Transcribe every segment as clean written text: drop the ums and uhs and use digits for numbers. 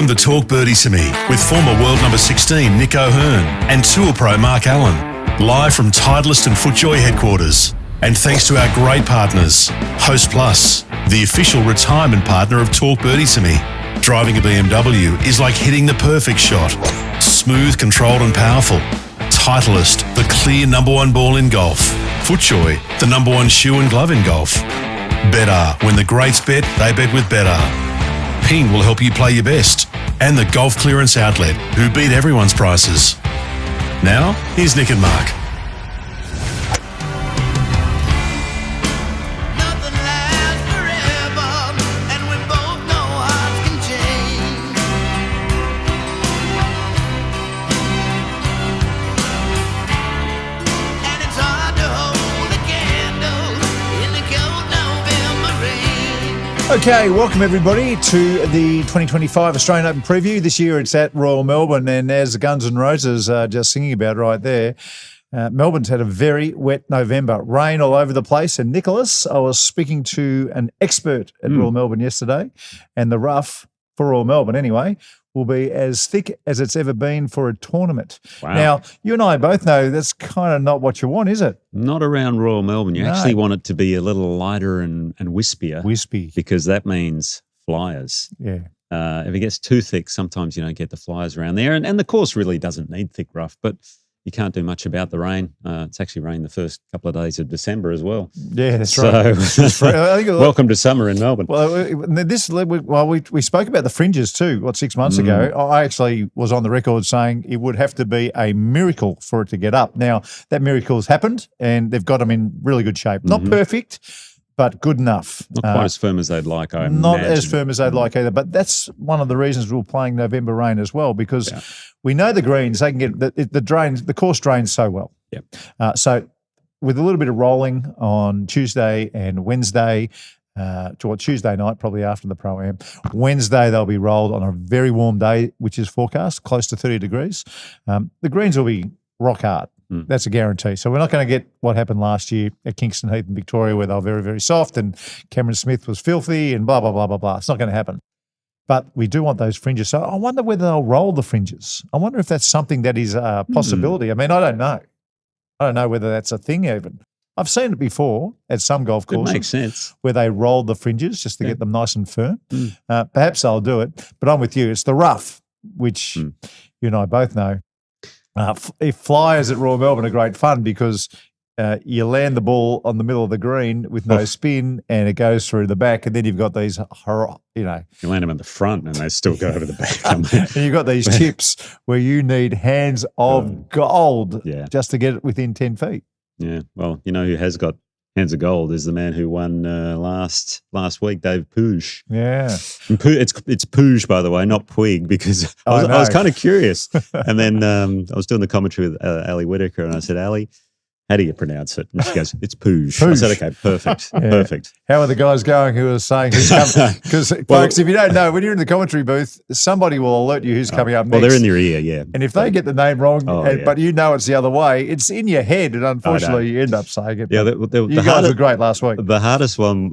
Welcome to Talk Birdie To Me with former world number 16 Nick O'Hearn and Tour Pro Mark Allen, live from Titleist and FootJoy headquarters. And thanks to our great partners, Host Plus, the official retirement partner of Talk Birdie To Me. Driving a BMW is like hitting the perfect shot. Smooth, controlled and powerful. Titleist, the clear number one ball in golf. FootJoy, the number one shoe and glove in golf. Better, when the greats bet, they bet with Better. Ping will help you play your best. And the Golf Clearance Outlet, who beat everyone's prices. Now, here's Nick and Mark. Okay, welcome everybody to the 2025 Australian Open preview. This year it's at Royal Melbourne, and as the Guns N' Roses are just singing about right there, Melbourne's had a very wet November. Rain all over the place. And Nicholas, I was speaking to an expert at Royal Melbourne yesterday, and the rough for Royal Melbourne anyway will be as thick as it's ever been for a tournament. Wow. Now, you and I both know that's kind of not what you want, is it? Not around Royal Melbourne. You actually want it to be a little lighter and wispier. Wispy. Because that means flyers. Yeah. If it gets too thick, sometimes you don't get the flyers around there. And the course really doesn't need thick rough, but you can't do much about the rain. It's actually rained the first couple of days of December as well. Yeah, that's right. So, welcome to summer in Melbourne. Well, we spoke about the fringes too, 6 months ago. I actually was on the record saying it would have to be a miracle for it to get up. Now, that miracle has happened, and they've got them in really good shape. Not perfect, but good enough. Not quite as firm as they'd like, I imagine. Not as firm as they'd like either. But that's one of the reasons we're playing November rain as well, because we know the greens, they can get the course drains so well. Yeah. So with a little bit of rolling on Tuesday and Wednesday, Tuesday night, probably after the Pro-Am. Wednesday, they'll be rolled on a very warm day, which is forecast, close to 30 degrees. The greens will be rock hard. That's a guarantee. So we're not going to get what happened last year at Kingston Heath in Victoria, where they were very, very soft and Cameron Smith was filthy and blah, blah, blah, blah, blah. It's not going to happen. But we do want those fringes. So I wonder whether they'll roll the fringes. I wonder if that's something that is a possibility. I mean, I don't know. I don't know whether that's a thing even. I've seen it before at some golf courses. It makes sense. Where they roll the fringes just to get them nice and firm. Perhaps they'll do it. But I'm with you. It's the rough, which you and I both know. If flyers at Royal Melbourne are great fun because you land the ball on the middle of the green with no spin and it goes through the back, and then you've got these, You land them at the front and they still go over the back. And you've got these chips where you need hands of gold just to get it within 10 feet. Yeah, well, you know who has got hands of gold is the man who won last week, Dave Puig. Yeah. It's Puig, by the way, not Puig, because I was kind of curious. And then I was doing the commentary with Ali Whitaker, and I said, Ali, how do you pronounce it? And she goes, it's Puig. I said, okay, perfect, perfect. How are the guys going who are saying who's coming? Because, folks, if you don't know, when you're in the commentary booth, somebody will alert you who's coming up next. Well, they're in your ear, yeah. And if they get the name wrong, but you know it's the other way, it's in your head, and unfortunately you end up saying it. Yeah, you guys were great last week. The hardest one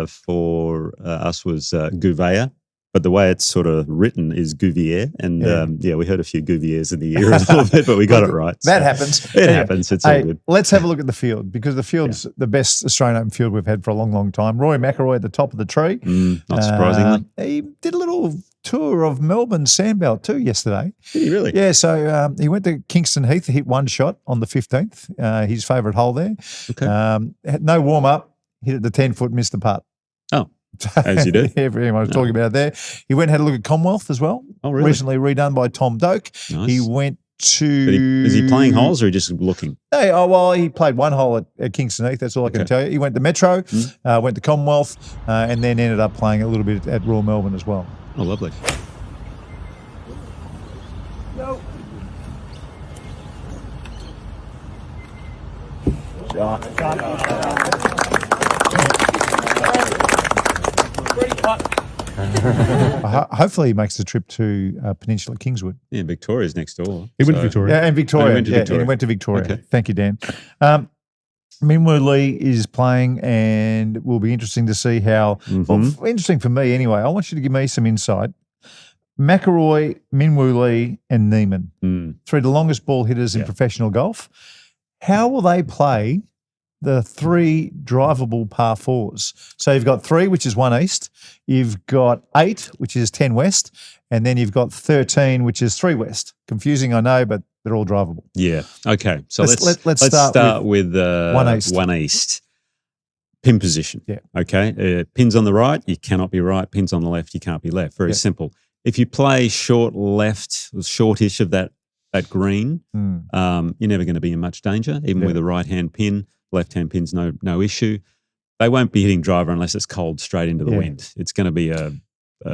for us was Gouveia. But the way it's sort of written is Gouvier. And we heard a few Gouviers in the year a little bit, but we got it right. That happens. It happens. It's all good. Let's have a look at the field, because the field's the best Australian Open field we've had for a long, long time. Rory McIlroy at the top of the tree. Not surprisingly. He did a little tour of Melbourne Sandbelt too yesterday. Did he really? Yeah, so he went to Kingston Heath, hit one shot on the 15th, his favourite hole there. Okay. Had no warm-up, hit it the 10-foot, missed the putt. Oh. As you do. Everything I was talking about there. He went and had a look at Commonwealth as well. Oh, really? Recently redone by Tom Doak. Nice. He went to... Is he playing holes or just looking? No, he played one hole at Kingston Heath. That's all I can tell you. He went to Metro, went to Commonwealth, and then ended up playing a little bit at Royal Melbourne as well. Oh, lovely. No. Hopefully he makes the trip to Peninsula Kingswood. Yeah, Victoria's next door. He went to Victoria. Yeah, and Victoria. He went to Victoria. He went to Victoria. Okay. Thank you, Dan. Minwoo Lee is playing, and it will be interesting to see how, well, interesting for me anyway. I want you to give me some insight. McIlroy, Minwoo Lee, and Neiman. 3 of the longest ball hitters in professional golf. How will they play the 3 drivable par 4s? So you've got 3, which is 1 east. You've got 8, which is 10 west. And then you've got 13, which is 3 west. Confusing, I know, but they're all drivable. Yeah. Okay. So let's start with 1 east. 1 east. Pin position. Yeah. Okay. Pins on the right, you cannot be right. Pins on the left, you can't be left. Very simple. If you play short left, or shortish of that green, you're never going to be in much danger, even with a right-hand pin. Left-hand pin's no issue. They won't be hitting driver unless it's cold straight into the wind. It's going to be a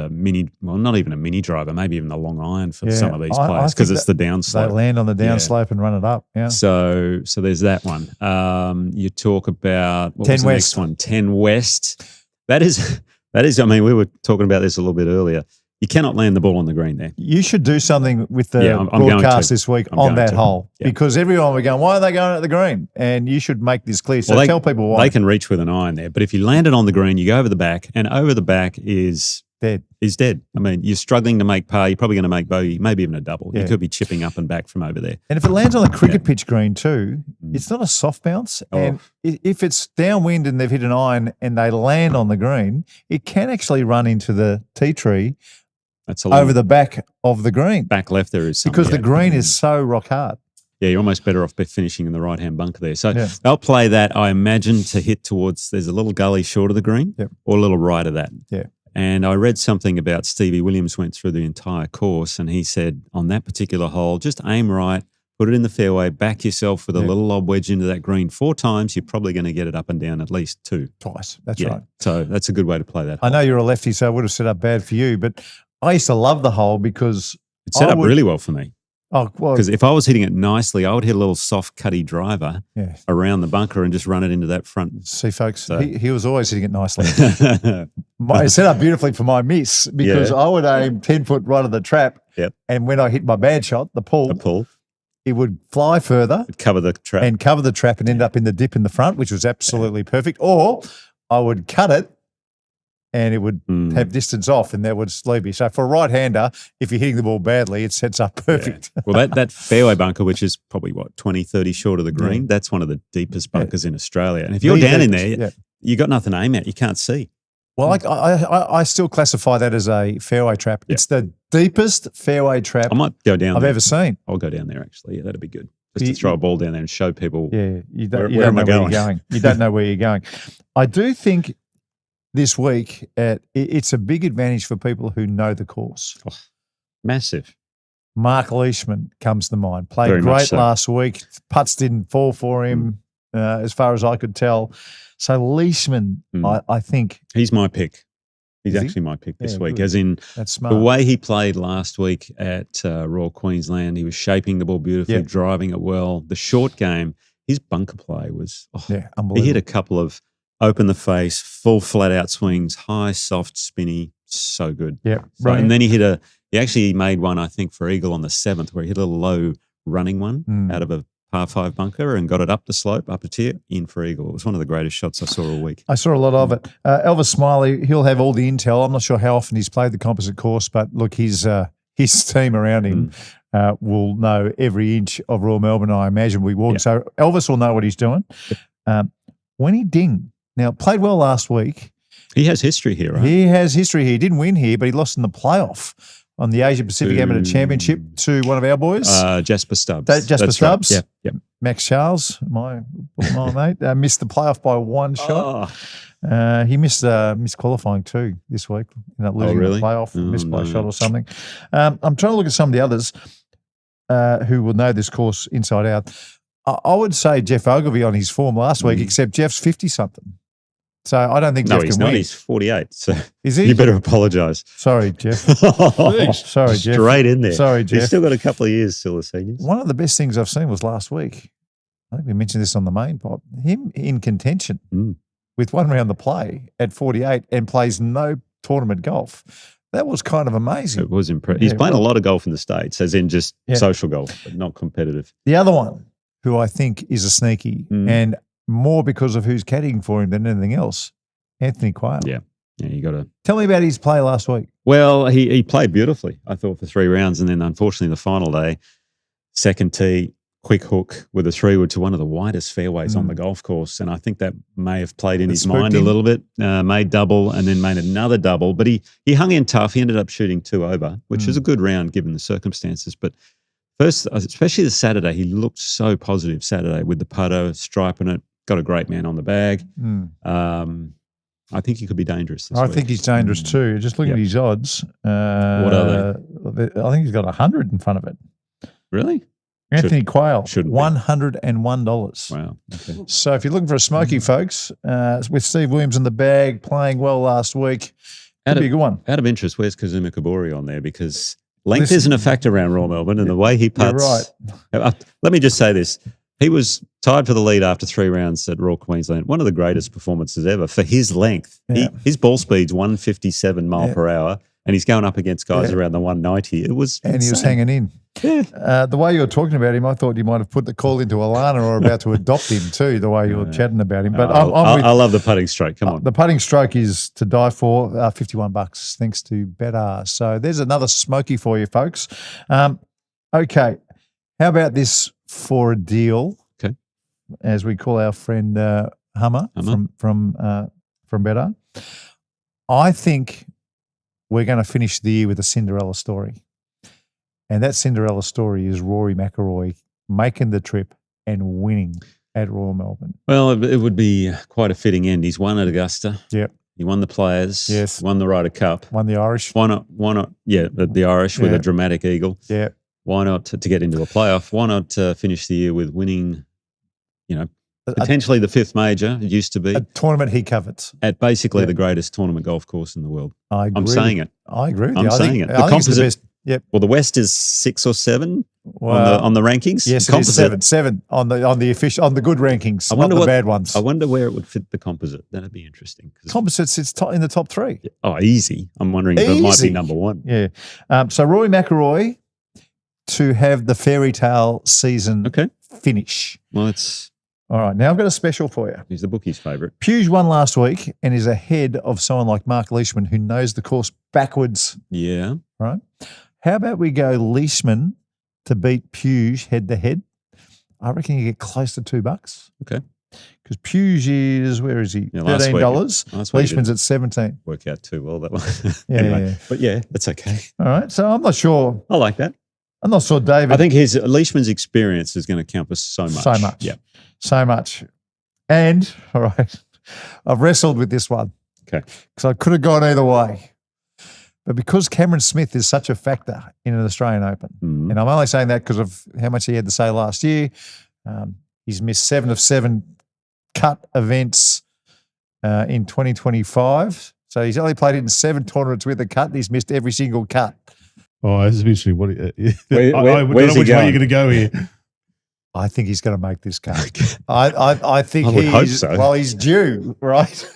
mini, well, not even a mini driver, maybe even a long iron for some of these players because it's the downslope. They land on the downslope and run it up. Yeah. So there's that one. You talk about what 10 was the west. next one? 10 west. That is. I mean, we were talking about this a little bit earlier. You cannot land the ball on the green there. You should do something with the I'm broadcast this week on that hole Yeah. because everyone will be going, why are they going at the green? And you should make this clear. So tell people why. They can reach with an iron there. But if you land it on the green, you go over the back, and over the back is dead. I mean, you're struggling to make par. You're probably going to make bogey, maybe even a double. You could be chipping up and back from over there. And if it lands on a cricket pitch green too, it's not a soft bounce. And if it's downwind and they've hit an iron and they land on the green, it can actually run into the tea tree over the back of the green. Back left there is something. Because the green is so rock hard. Yeah, you're almost better off finishing in the right-hand bunker there. So they'll play that, I imagine, to hit towards, there's a little gully short of the green or a little right of that. Yeah. And I read something about Stevie Williams went through the entire course and he said on that particular hole, just aim right, put it in the fairway, back yourself with a little lob wedge into that green 4 times. You're probably going to get it up and down at least 2. Twice. That's right. So that's a good way to play that hole. I know you're a lefty, so I would have set up bad for you, but I used to love the hole because it set up really well for me. Oh, well. Because if I was hitting it nicely, I would hit a little soft cutty driver around the bunker and just run it into that front. See, folks, so. he was always hitting it nicely. It set up beautifully for my miss because I would aim 10 foot right of the trap. Yep. And when I hit my bad shot, the pull, it would fly further. It'd cover the trap. And end up in the dip in the front, which was absolutely perfect. Or I would cut it and it would have distance off and that would leave me. So for a right-hander, if you're hitting the ball badly, it sets up perfect. Yeah. Well, that fairway bunker, which is probably, 20, 30 short of the green, that's one of the deepest bunkers in Australia. And if you're down in there, you got nothing to aim at. You can't see. Well, I still classify that as a fairway trap. Yeah. It's the deepest fairway trap I might go down I've ever seen. I'll go down there, actually. Yeah, that'd be good. Just to throw a ball down there and show people you don't where am know I where going? you're going. You don't know where you're going. I do think this week, it's a big advantage for people who know the course. Oh, massive. Mark Leishman comes to mind. Played great last week. Putts didn't fall for him as far as I could tell. So Leishman, I think. He's my pick. He's actually my pick this week, good. as in That's smart. The way he played last week at Royal Queensland. He was shaping the ball beautifully, driving it well. The short game, his bunker play was unbelievable. He hit a couple of open the face, full flat out swings, high, soft, spinny, so good. Yeah, right. And then he actually made one, I think, for Eagle on the 7th where he hit a little low running one out of a par 5 bunker and got it up the slope, up a tier, in for Eagle. It was one of the greatest shots I saw all week. I saw a lot of it. Elvis Smiley, he'll have all the intel. I'm not sure how often he's played the composite course, but look, his team around him will know every inch of Royal Melbourne, I imagine, we walk. So Elvis will know what he's doing. When he dinged, now played well last week. He has history here, right? He has history here. He didn't win here, but he lost in the playoff on the Asia Pacific Amateur Championship to one of our boys. Jasper Stubbs. Jasper Stubbs. Right. Yep. Max Charles, my mate, missed the playoff by 1 shot. He missed qualifying too this week. Losing the playoff, missed by a shot or something. I'm trying to look at some of the others who will know this course inside out. I would say Jeff Ogilvy on his form last week, except Jeff's 50-something. So I don't think Jeff can win. He's 48. So is he? You better apologise. Sorry, Jeff. Sorry, Jeff. Straight in there. Sorry, Jeff. He's still got a couple of years still as seniors. One of the best things I've seen was last week. I think we mentioned this on the main pod. Him in contention with 1 round to play at 48 and plays no tournament golf. That was kind of amazing. It was impressive. He's playing a lot of golf in the States, as in just social golf, but not competitive. The other one, who I think is a sneaky, and more because of who's caddying for him than anything else, Anthony Quayle. Yeah. Yeah, you got to Tell me about his play last week. Well, he played beautifully, I thought, for 3 rounds, and then unfortunately the final day, second tee, quick hook with a 3-wood to one of the widest fairways on the golf course, and I think that may have played in his mind a little bit. Made double and then made another double, but he hung in tough. He ended up shooting 2 over, which was a good round given the circumstances. But first, especially the Saturday, he looked so positive Saturday with the putter, striping it, got a great man on the bag. I think he could be dangerous this week. I think he's dangerous too. Just looking at his odds. What are they? I think he's got 100 in front of it. Really? Anthony Quayle, shouldn't $101. Wow. Okay. So if you're looking for a smoky, folks, with Steve Williams in the bag, playing well last week, could be a good one. Out of interest, where's Kazuma Kabori on there? Because length isn't a factor around Royal Melbourne, and the way he putts. You're right. Let me just say this. He was tied for the lead after 3 rounds at Royal Queensland. One of the greatest performances ever for his length. Yeah. His ball speed's 157 mile per hour, and he's going up against guys around the 190. It was and insane. he was hanging in. Yeah. The way you were talking about him, I thought you might have put the call into Alana or about to adopt him too, the way you were chatting about him. But I love the putting stroke. Come on. The putting stroke is to die for, $51 thanks to BetR. So there's another smoky for you, folks. Okay. How about this for a deal? Okay. As we call our friend Hummer. From BetR. I think we're going to finish the year with a Cinderella story. And that Cinderella story is Rory McIlroy making the trip and winning at Royal Melbourne. Well, it would be quite a fitting end. He's won at Augusta. Yep. He won the Players. Yes. Won the Ryder Cup. Won the Irish. Why not? Yeah, the Irish with a dramatic eagle. Yeah. Why not to get into a playoff? Why not finish the year with winning, potentially the 5th major, it used to be. A tournament he covets. At basically the greatest tournament golf course in the world. I agree. I'm saying it. I agree with I'm you. saying it. I think it's the best. Yep. Well, the West is 6 or 7 on the rankings. Yes, it is 7 on the official on the good rankings, not the bad ones. I wonder where it would fit the composite. That'd be interesting. Composite sits in the top 3. Oh, easy. I'm wondering if it might be number 1. Yeah. So Rory McIlroy to have the fairy tale season finish. Well, it's all right. Now I've got a special for you. He's the bookie's favourite. Puig won last week and is ahead of someone like Mark Leishman who knows the course backwards. Yeah. Right. How about we go Leishman to beat Puig head to head? I reckon you get close to $2. Okay. Because Puig is, where is he? Yeah, $13. Leishman's at 17. Work out too well that one. Yeah, anyway, yeah. But yeah, that's okay. All right. So I'm not sure. I like that. I'm not sure, David. I think Leishman's experience is going to count for so much. So much. Yeah. So much. And, all right, I've wrestled with this one. Okay. Because I could have gone either way. But because Cameron Smith is such a factor in an Australian Open, and I'm only saying that because of how much he had to say last year, he's missed 7 of 7 cut events in 2025. So he's only played in 7 tournaments with a cut, and he's missed every single cut. Oh, this is interesting. What? I don't know where's which he way going? you're going to go here. I think he's going to make this cut. I think I would hope so. Well, he's due, right?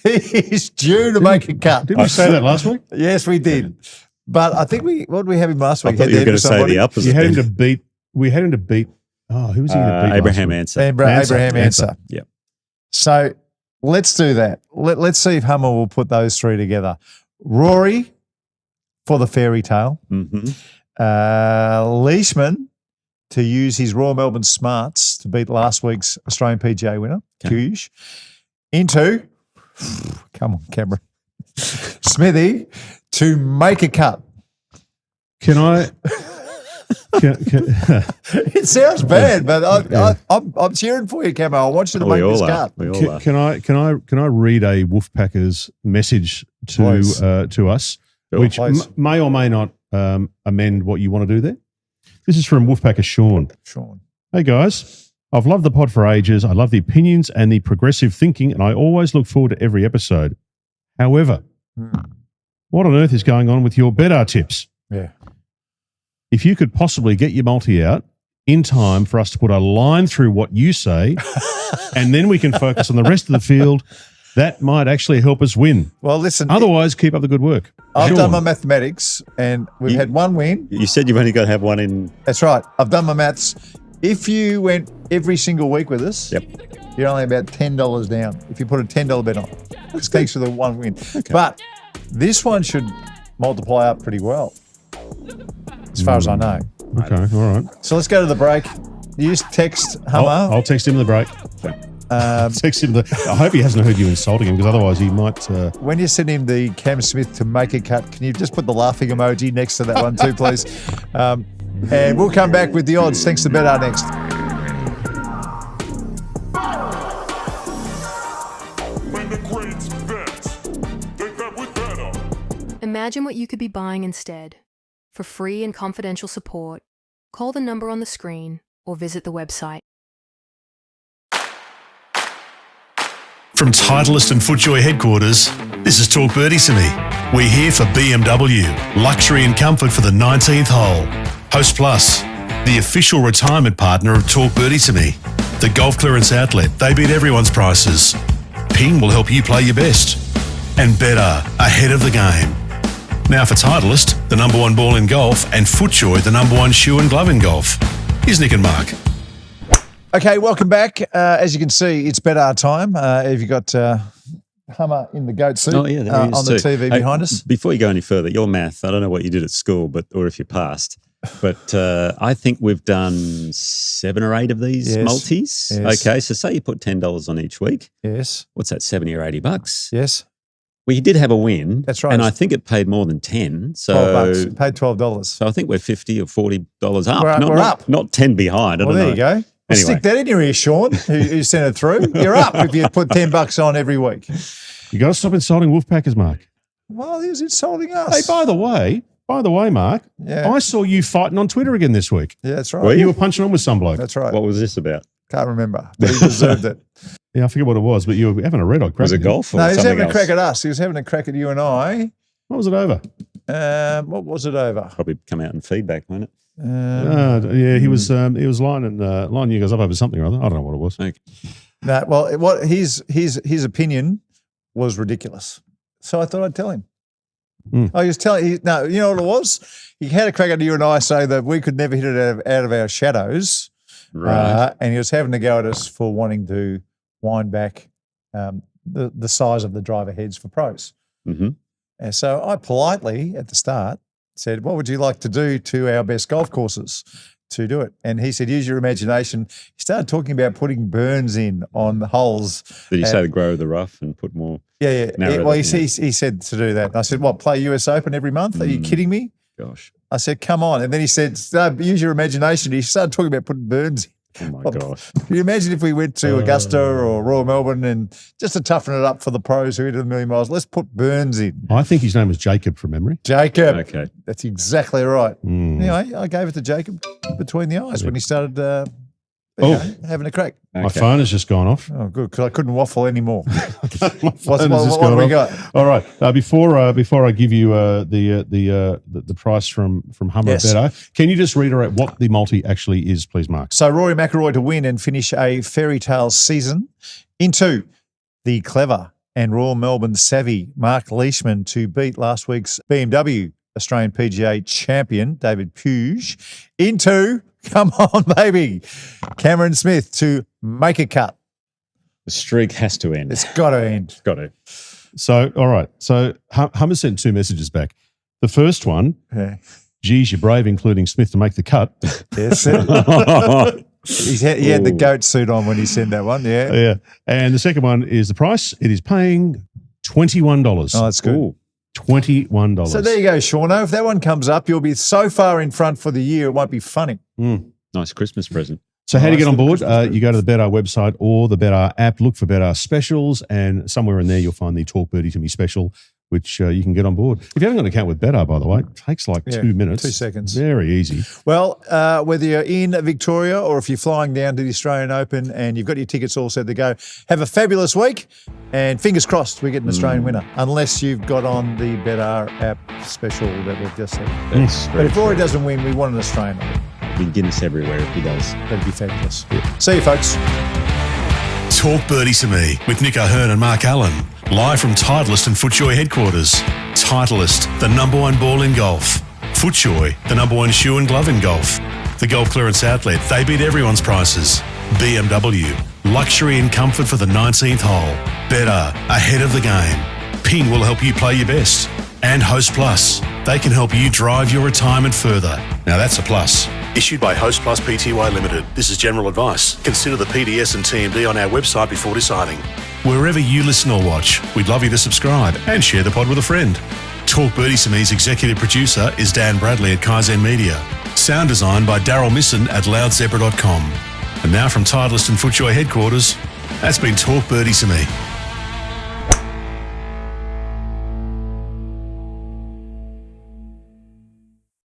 He's due to make a cut. Didn't we say that last week? Yes, we did. But I think what did we have him last week? I thought you were going to say the opposite. You had him to beat. We had him to beat. Oh, who was he going to beat? Abraham Answer. Abraham Answer. Yeah. So let's do that. Let's see if Hummer will put those 3 together. Rory for the fairy tale. Leishman to use his Royal Melbourne smarts to beat last week's Australian PGA winner, Puig. Into, come on, Cameron, Smithy to make a cut. Can I? It sounds bad, but I'm cheering for you, Camo. I want you to make this cut. Can I read a Wolfpackers message to us, which may or may not amend what you want to do there? This is from Wolfpacker Sean. Hey guys, I've loved the pod for ages. I love the opinions and the progressive thinking, and I always look forward to every episode. However, what on earth is going on with your BetR tips? Yeah. If you could possibly get your multi out in time for us to put a line through what you say, and then we can focus on the rest of the field, that might actually help us win. Well, listen. Otherwise, keep up the good work. I've done my mathematics, and we've had 1 win. You said you've only got to have 1 in. That's right. I've done my maths. If you went every single week with us, you're only about $10 down if you put a $10 bet on. because thanks for the one win. Okay. But this one should multiply up pretty well, as far as I know. Okay, all right. So let's go to the break. You just text Hummer. I'll text him the break. Text him I hope he hasn't heard you insulting him, because otherwise he might. When you send him the Cam Smith to make a cut, can you just put the laughing emoji next to that one too, please? And we'll come back with the odds. Thanks to Betar next. When the greats bet, they bet with Betar. Imagine what you could be buying instead. For free and confidential support, call the number on the screen or visit the website. From Titleist and FootJoy headquarters, this is Talk Birdie To Me. We're here for BMW, luxury and comfort for the 19th hole. Host Plus, the official retirement partner of Talk Birdie To Me. The golf clearance outlet, they beat everyone's prices. Ping will help you play your best. And Betar, ahead of the game. Now for Titleist, the number one ball in golf, and FootJoy, the number one shoe and glove in golf. Here's Nick and Mark. Okay, welcome back. As you can see, it's Betar time. Have you got Hummer in the goat suit there he is on the too. TV behind us? Before you go any further, your math, I don't know what you did at school, or if you passed, but I think we've done 7 or 8 of these multis. Yes. Okay, so say you put $10 on each week. Yes. What's that, $70 or $80? Yes. Well, you did have a win. That's right. And I think it paid more than 10. So $12. It paid $12. So I think we're $50 or $40 up. We're up. Not 10 behind. I don't know. There you go. Well, Anyway. stick that in your ear, Sean, who sent it through. You're up if you put $10 on every week. You got to stop insulting Wolfpackers, Mark. Well, he was insulting us. Hey, by the way, Mark, I saw you fighting on Twitter again this week. Yeah, that's right. Were You were punching on with some bloke. That's right. What was this about? Can't remember, but he deserved it. Yeah, I forget what it was, but you were having a red-hot crack. Was it golf or No, he was something having else? a crack at us. He was having a crack at you and I. What was it over? What was it over? Probably come out in feedback, won't it? Yeah, he was lining you guys up over something or other. I don't know what it was. Okay. No, well, what his opinion was ridiculous. So I thought I'd tell him. I was telling you know what it was? He had a crack at you and I, so that we could never hit it out of our shadows. Right. And he was having to go at us for wanting to wind back the size of the driver heads for pros. Mm-hmm. And so I politely at the start said, what would you like to do to our best golf courses to do it? And he said, use your imagination. He started talking about putting burns in on the holes. Did you say to grow the rough and put more? Yeah. Well, he said to do that. And I said, what, play US Open every month? Are you kidding me? Gosh. I said, come on. And then he said, use your imagination. He started talking about putting burns in. Oh, my gosh. Can you imagine if we went to Augusta or Royal Melbourne and just to toughen it up for the pros who hit a million miles, let's put burns in. I think his name was Jacob from memory. Jacob. Okay. That's exactly right. Anyway, I gave it to Jacob between the eyes when he started having a crack. Okay. My phone has just gone off. Oh, good, because I couldn't waffle anymore. What have we got? All right. Before I give you the price from Hummer Yes. Betar, can you just reiterate what the multi actually is, please, Mark? So Rory McIlroy to win and finish a fairy tale season. Into the clever and Royal Melbourne savvy Mark Leishman to beat last week's BMW Australian PGA champion David Puig. Into, come on, baby, Cameron Smith to make a cut. The streak has to end. It's got to end. It's got to. So, all right. So Hummer sent 2 messages back. The first one, Yeah. geez, you're brave, including Smith, to make the cut. Yes. He had the goat suit on when he sent that one. Yeah. Yeah. And the second one is the price. It is paying $21. Oh, that's good. Ooh. $21. So there you go, Shauno. If that one comes up, you'll be so far in front for the year, it won't be funny. Nice Christmas present. So how do you get on board? Christmas You go to the Betar website or the Betar app, look for Betar specials, and somewhere in there you'll find the Talk Birdie To Me special, which you can get on board. If you haven't got an account with Betar, by the way, it takes like 2 minutes. 2 seconds. Very easy. Well, whether you're in Victoria or if you're flying down to the Australian Open and you've got your tickets all set to go, have a fabulous week and fingers crossed we get an Australian winner, unless you've got on the Betar app special that we've just said. That's But if Rory doesn't win, we want an Australian winner. be Guinness everywhere if he does. That'd be fabulous. See you, folks. Talk Birdie To Me with Nick O'Hearn and Mark Allen. Live from Titleist and FootJoy headquarters. Titleist, the number one ball in golf. FootJoy, the number one shoe and glove in golf. The golf clearance outlet, they beat everyone's prices. BMW, luxury and comfort for the 19th hole. Better, ahead of the game. Ping will help you play your best. And Host Plus, they can help you drive your retirement further. Now that's a plus. Issued by Host Plus Pty Limited. This is general advice. Consider the PDS and TMD on our website before deciding. Wherever you listen or watch, we'd love you to subscribe and share the pod with a friend. Talk Birdie To Me's executive producer is Dan Bradley at Kaizen Media. Sound design by Daryl Misson at loudzebra.com. And now from Titleist and FootJoy headquarters, that's been Talk Birdie To Me.